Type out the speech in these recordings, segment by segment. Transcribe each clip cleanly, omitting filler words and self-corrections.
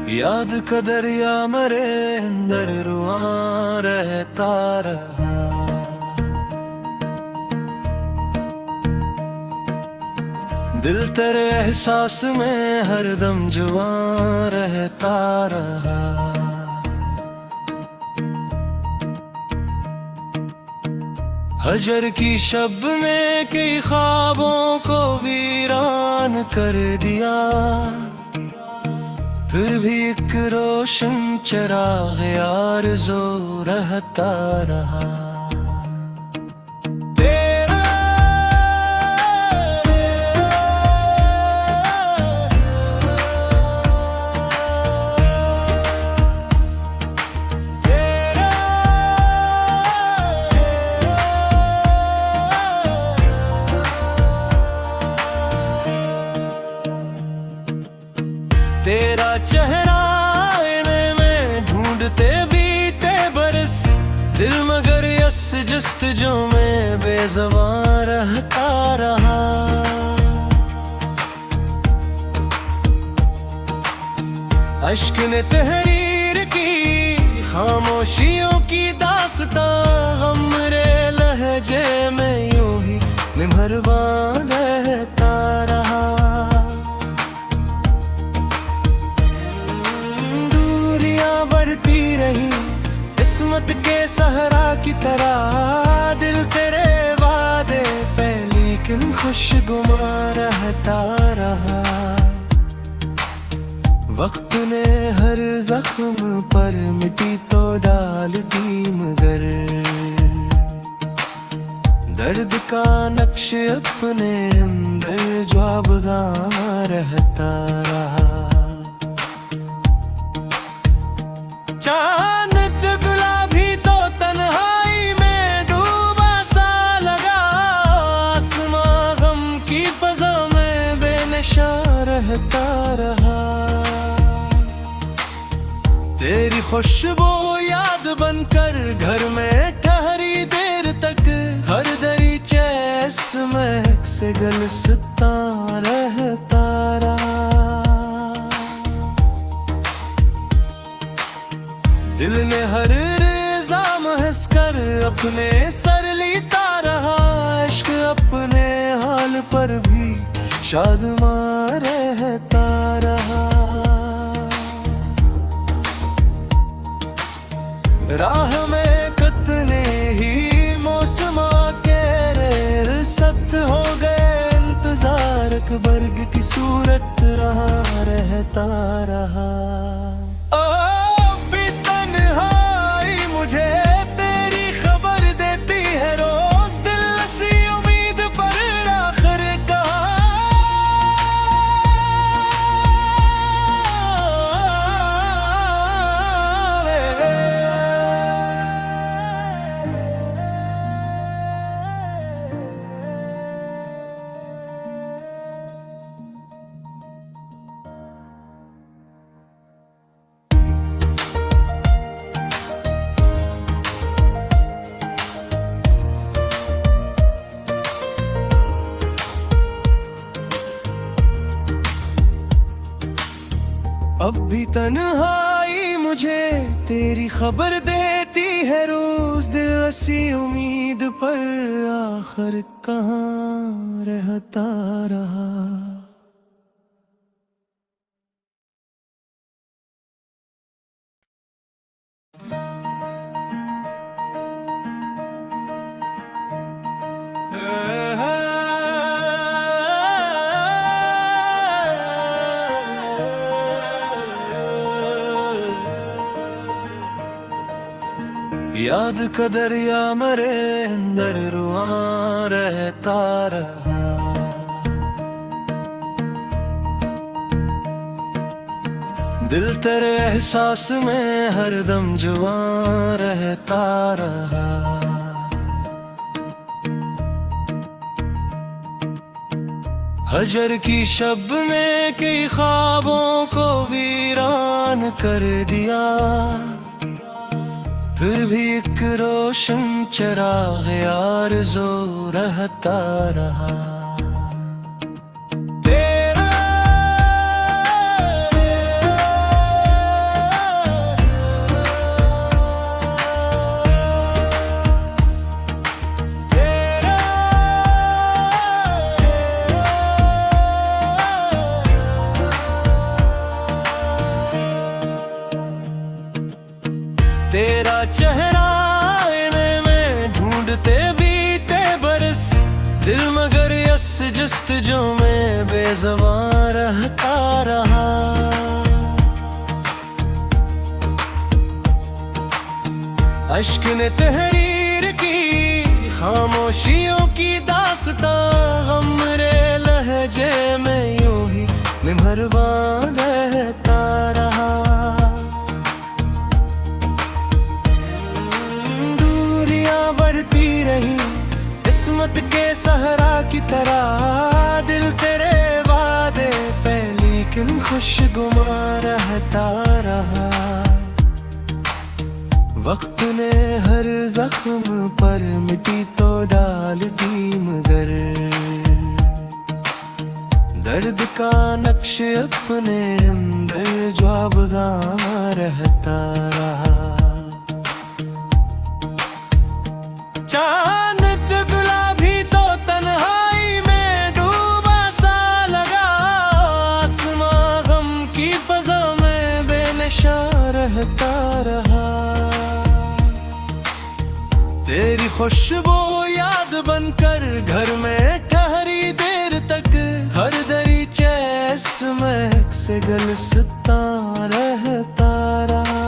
याद का दरिया मेरे अंदर रुआ रहता रहा। दिल तेरे एहसास में हरदम जुआ रहता रहा। हजर की शब ने कई ख्वाबों को वीरान कर दिया, फिर भी एक रोशन चिराग आरज़ू रहता रहा। तेरा चेहरा आईने में ढूंढते बीते बरस, दिल मगर यस जस्तजू में बेज़बान रहता रहा। अश्क ने तहरीर की खामोशियों की दास्तां, गम रे लहजे में यूं ही निमहरबान रहता रहा। बढ़ती रही किस्मत के सहरा की तरह, दिल तेरे वादे पे लेकिन खुशगुमा रहता रहा। वक्त ने हर जख्म पर मिट्टी तो डालती, मगर दर्द का नक्श अपने अंदर जवाबगा रहता रहा। चांद गुलाबी तो तन्हाई में डूबा सा लगा, आसमां गम की फज़ा में बेनशा रहता रहा। तेरी खुशबू याद बनकर घर में ठहरी देर तक, हर दरीचे महक से गलसता रहता रहा। दिल ने हर इल्जाम हंस कर अपने सर लेता रहा। इश्क अपने हाल पर भी शादमा रहता रहा। राह में कितने ही मौसमा के रिसत हो गए, इंतजार बर्ग की सूरत रहा रहता रहा। मुझे तेरी खबर देती है रोज, दिल सी उम्मीद पर आखिर अब भी तन्हाई मुझे तेरी खबर देती है रोज, दिल सी उम्मीद पर आखिर कहाँ रहता रहा। याद का दरिया मेरे अंदर रुआ रहता रहा। दिल तेरे एहसास में हरदम जुआ रहता रहा। हजर की शब ने कई ख्वाबों को वीरान कर दिया, फिर भी एक रोशन चिराग आरज़ू रहता रहा। जस्तजू में बेज़बान रहता रहा। अश्क ने तहरीर की खामोशियों की दास्तां, हमरे लहजे में यूं ही निमहरबान रहता रहा। दूरियां बढ़ती रही किस्मत के सहरा की तरह, दिल तेरे वादे पे लेकिन खुशगुमा रहता रहा। वक्त ने हर जख्म पर मिट्टी तो डाल दी, मगर दर्द का नक्श अपने अंदर जवाबगा रहता रहा। चांद गुलाबी तो तन्हाई में डूबा सा लगा, आसमां गम की फजा में बेनशा रहता रहा। तेरी खुशबू याद बनकर घर में ठहरी देर तक, हर दरीचे महक से गलसता रहता रहा।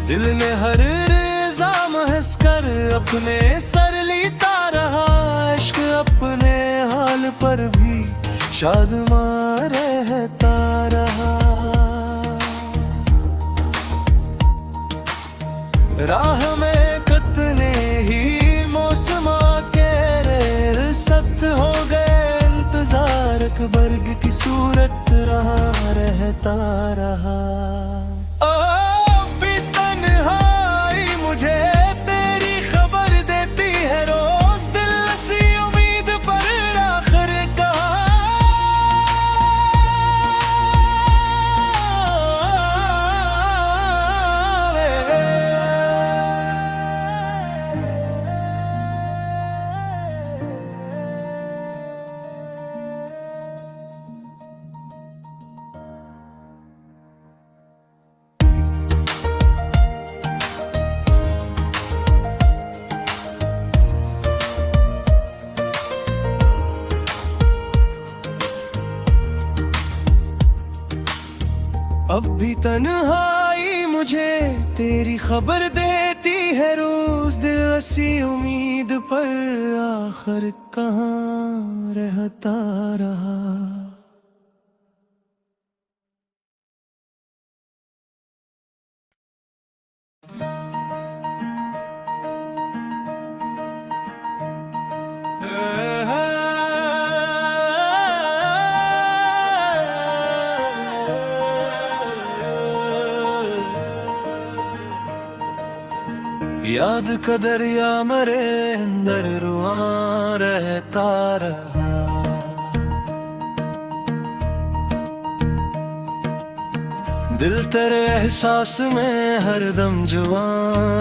दिल ने हर रिज़ा महस कर अपने सर लेता रहा। इश्क अपने हाल पर भी शादमा रहता रहा। राह में कितने ही मौसमा के रिसत हो गए, इंतजार एक बर्ग की सूरत रहा रहता रहा। ओ भी तन्हाई मुझे तेरी खबर देती है रोज, दिल सी उम्मीद पर आखिर अब भी तन्हाई मुझे तेरी खबर देती है रोज, दिल ऐसी उम्मीद पर आखिर कहाँ रहता रहा। याद का दरिया मरे अंदर रुआ रहता रहा। दिल तेरे एहसास में हरदम जुआ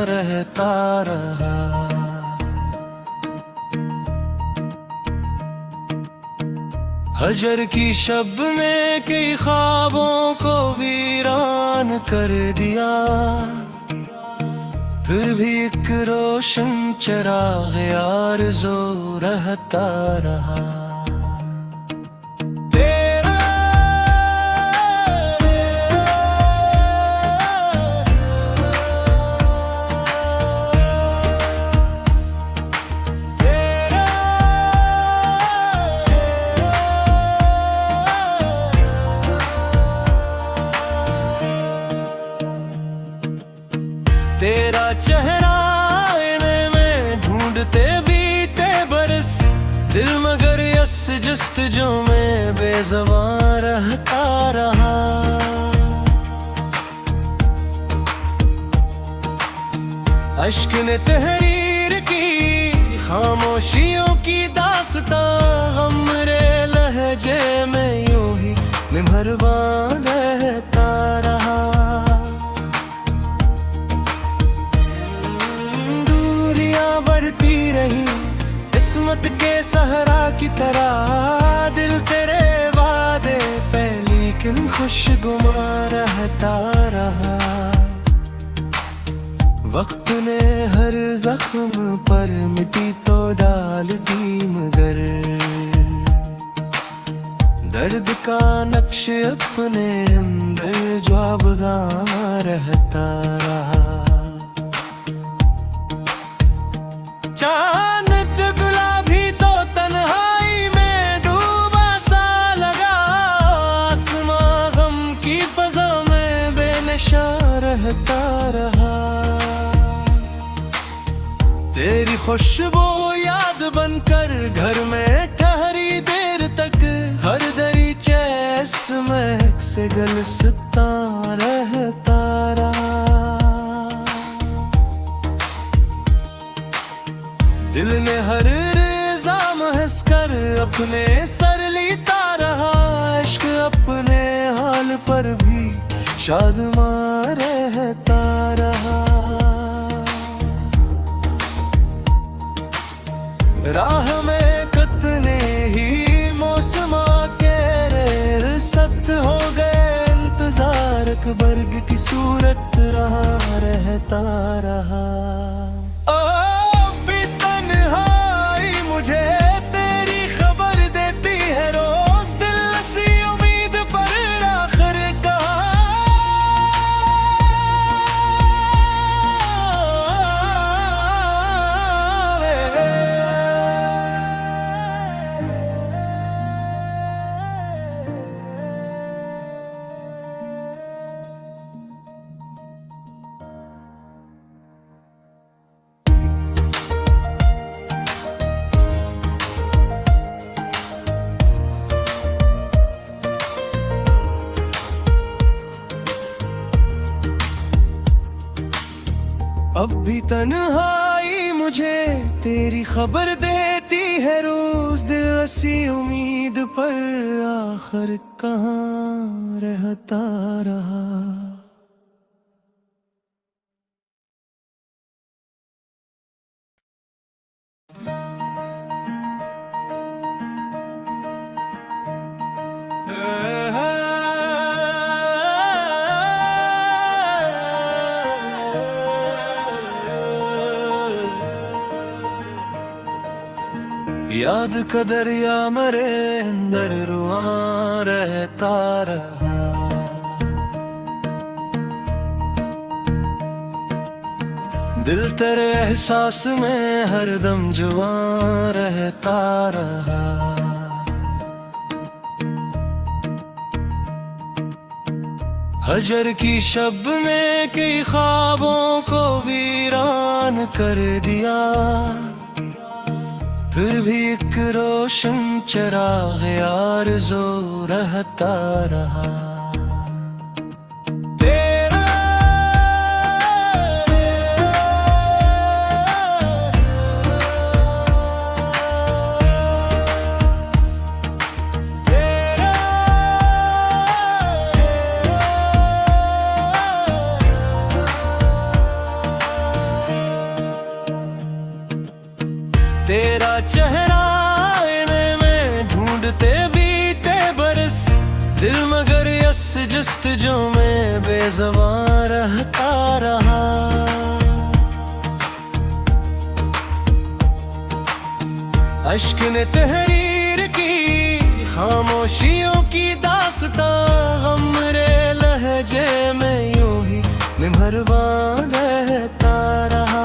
रहता रहा। हजर की शब ने कई ख्वाबों को वीरान कर दिया, फिर भी एक रोशन चिराग आरज़ू रहता रहा। तेरा चेहरा आईने में ढूंढते बीते बरस, दिल मगर यस जस्तजू में बेज़बान रहता रहा। अश्क ने तहरीर की खामोशियों की दास्तां, हमरे लहजे में यूं ही निमहरबान रहता रहा। बढ़ती रही किस्मत के सहरा की तरह, दिल तेरे वादे पे लेकिन खुशगुमा रहता रहा। वक्त ने हर जख्म पर मिट्टी तो डालती, मगर दर्द का नक्श अपने अंदर जवाबगा रहता रहा। चांद गुलाबी तो तन्हाई में डूबा सा लगा, आसमां गम की फजा में बेनशा रहता रहा। तेरी खुशबू याद बनकर घर में ठहरी देर तक, हर दरीचे महक से गलसता रहता रहा। दिल ने हर रिज़ा महस कर अपने सर लीता रहा, इश्क अपने हाल पर भी शादमा रहता रहा। राह में कितने ही मौसमा के सख्त हो गए, इंतजार बर्ग की सूरत रहा रहता रहा। ओ भी तन्हाई मुझे तेरी खबर देती है रोज, दिल सी उम्मीद पर आखिर अब भी तन्हाई मुझे तेरी खबर देती है रोज, दिल ऐसी उम्मीद पर आखिर कहाँ रहता रहा। याद का दरिया मेरे अंदर रुआ रहता रहा। दिल तेरे एहसास में हरदम जुआ रहता रहा। हजर की शब ने कई ख्वाबों को वीरान कर दिया, फिर भी एक रोशन चिराग आरज़ू रहता रहा। तेरा चेहरा आईने में ढूंढते बीते बरस, दिल मगर यस जस्तजू में बेज़बान रहता रहा। अश्क ने तहरीर की खामोशियों की दास्तां, हमरे लहजे में यूं ही मेहरबान रहता रहा।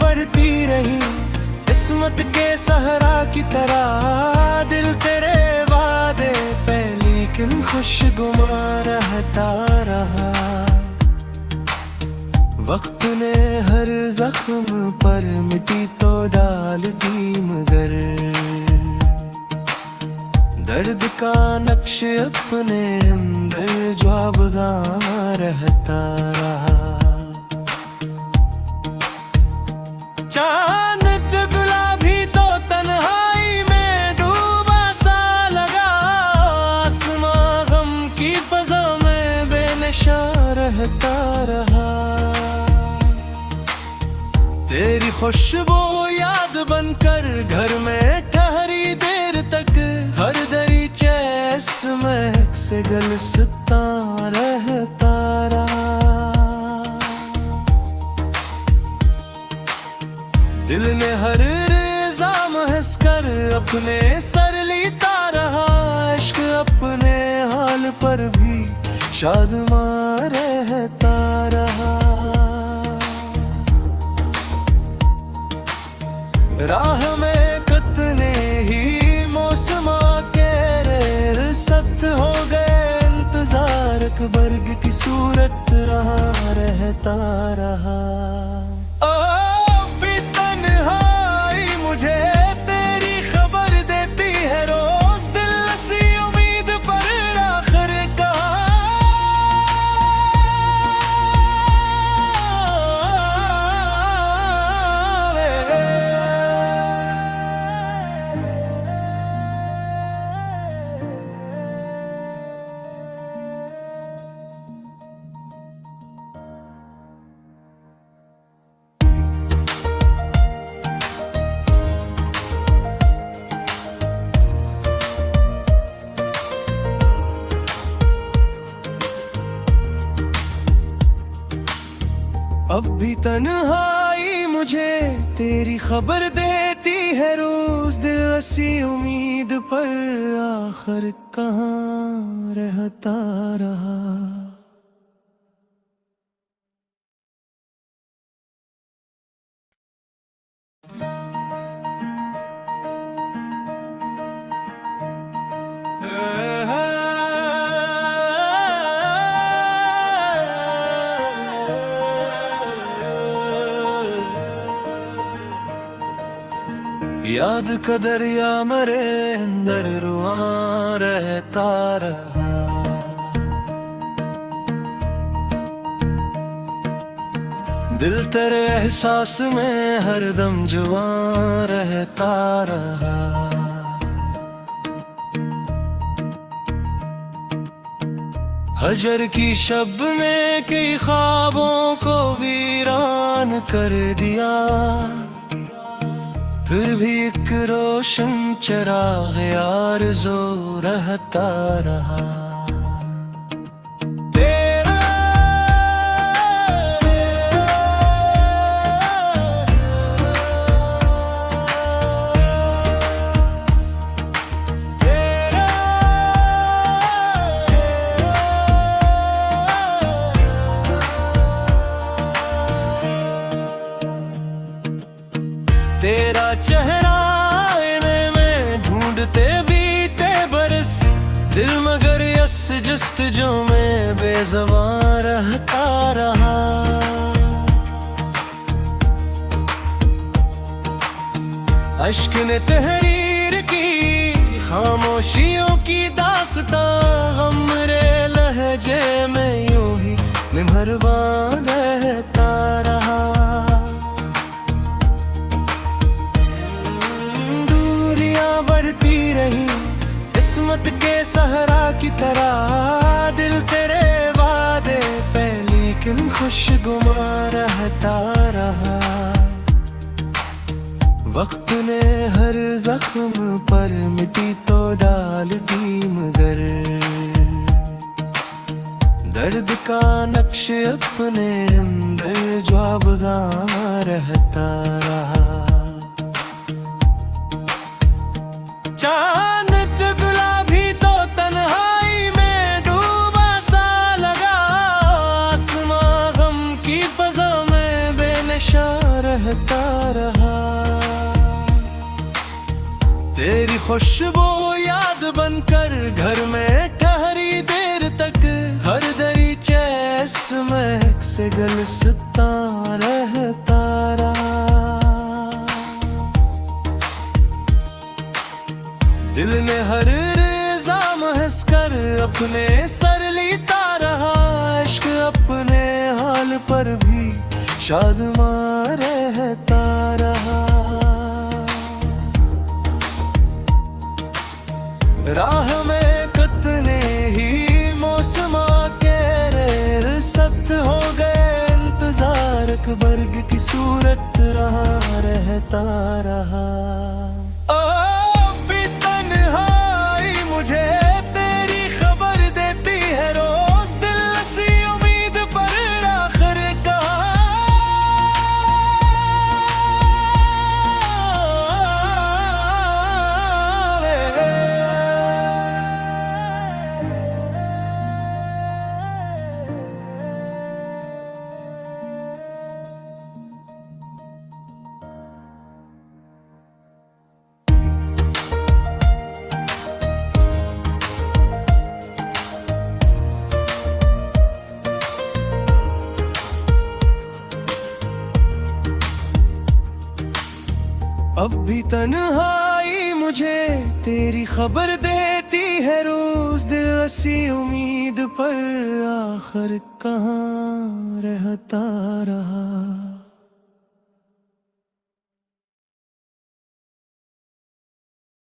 बढ़ती रही किस्मत के सहरा की तरह, दिल तेरे वादे पे लेकिन खुशगुमा रहता रहा। वक्त ने हर जख्म पर मिट्टी तो डालती, मगर दर्द का नक्श अपने अंदर जवाबगा रहता रहा। चांद गुलाबी तो तन्हाई में डूबा सा लगा, आसमां गम की फजा में बेनशा रहता रहा। तेरी खुशबू याद बनकर घर में ठहरी देर तक, हर दरीचे महक से गलसता रहता दिल ने हर इल्जाम हंस कर अपने सर लेता रहा। इश्क अपने हाल पर भी शादमा रहता रहा। राह में कितने ही मौसमा के रिसत हो गए इंतजार, बर्ग की सूरत रहा रहता रहा। ओ भी तन्हाई मुझे तेरी खबर देती है रोज, दिल सी उम्मीद पर आखिर अब भी तन्हाई मुझे तेरी खबर देती है रोज, दिल ऐसी उम्मीद पर आखिर कहाँ रहता रहा। याद का दरिया मरे अंदर रुआ रहता रहा। दिल तेरे एहसास में हरदम जुआ रहता रहा। हजर की शब ने कई ख्वाबों को वीरान कर दिया, फिर भी एक रोशन चिराग आरज़ू रहता रहा। तेरा चेहरा आईने में ढूंढते बीते बरस, दिल मगर यस जस्तजों में बेज़बान रहता रहा। अश्क ने तहरीर की खामोशियों की दास्तां, हमरे लहजे में यूं ही निमहरबान रहता रहा। बढ़ती रही किस्मत के सहरा की तरह, दिल तेरे वादे पे लेकिन खुशगुमा रहता रहा। वक्त ने हर जख्म पर मिट्टी तो डालती, मगर दर्द का नक्श अपने अंदर ख्वाबगा रहता रहा। चांद गुलाबी तो तन्हाई में डूबा सा लगा, आसमां गम की फजा में बेनशा रहता रहा। तेरी खुशबू याद बनकर घर में ठहरी देर तक, हर दरीचे महक से गलसता रहता रहा। दिल ने हर इल्जाम हंस कर अपने सर लेता रहा। इश्क अपने हाल पर भी शादमा रहता रहा। राह में कितने ही मौसमा के रिसत हो गए इंतजार, बर्ग की सूरत रहा रहता रहा। मुझे तेरी खबर देती है रोज, दिल सी उम्मीद पर आखिर कहाँ अब भी तन्हाई मुझे तेरी खबर देती है रोज, दिल ऐसी उम्मीद पर आखिर कहाँ रहता रहा।